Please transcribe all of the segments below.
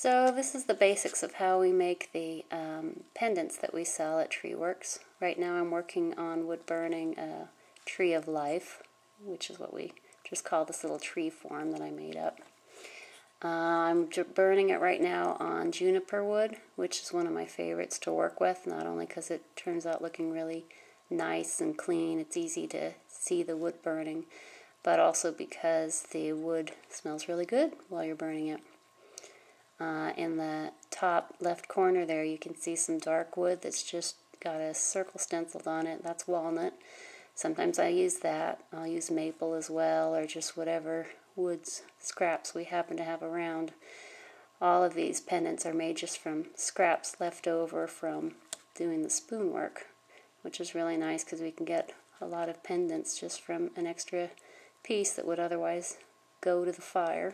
So this is the basics of how we make the pendants that we sell at Treeworks. Right now I'm working on wood burning a tree of life, which is what we just call this little tree form that I made up. I'm burning it right now on juniper wood, which is one of my favorites to work with, not only because it turns out looking really nice and clean, it's easy to see the wood burning, but also because the wood smells really good while you're burning it. In the top left corner there you can see some dark wood that's just got a circle stenciled on it. That's walnut. Sometimes I use that. I'll use maple as well, or just whatever woods scraps we happen to have around. All of these pendants are made just from scraps left over from doing the spoon work, which is really nice because we can get a lot of pendants just from an extra piece that would otherwise go to the fire.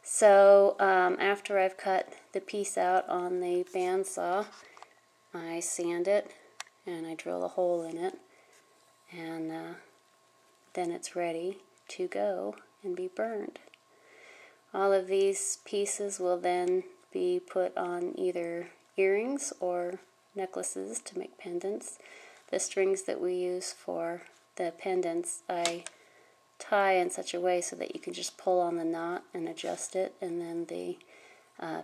So after I've cut the piece out on the bandsaw, I sand it and I drill a hole in it, and then it's ready to go and be burned. All of these pieces will then be put on either earrings or necklaces to make pendants. The strings that we use for the pendants I tie in such a way so that you can just pull on the knot and adjust it, and then the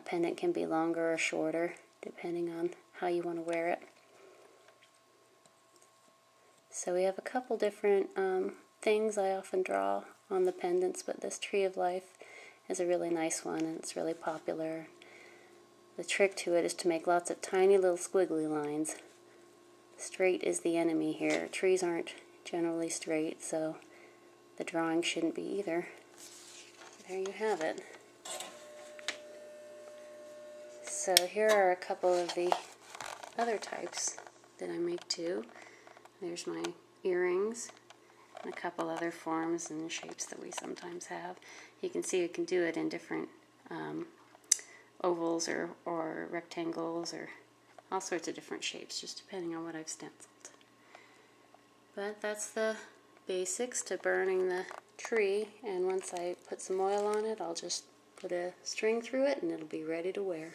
pendant can be longer or shorter depending on how you want to wear it. So we have a couple different things I often draw on the pendants, but this Tree of Life is a really nice one and it's really popular. The trick to it is to make lots of tiny little squiggly lines. Straight is the enemy here. Trees aren't generally straight, so the drawing shouldn't be either. There you have it. So here are a couple of the other types that I make too. There's my earrings, and a couple other forms and shapes that we sometimes have. You can see you can do it in different ovals or rectangles or all sorts of different shapes, just depending on what I've stenciled. But that's the basics to burning the tree, and once I put some oil on it, I'll just put a string through it and it'll be ready to wear.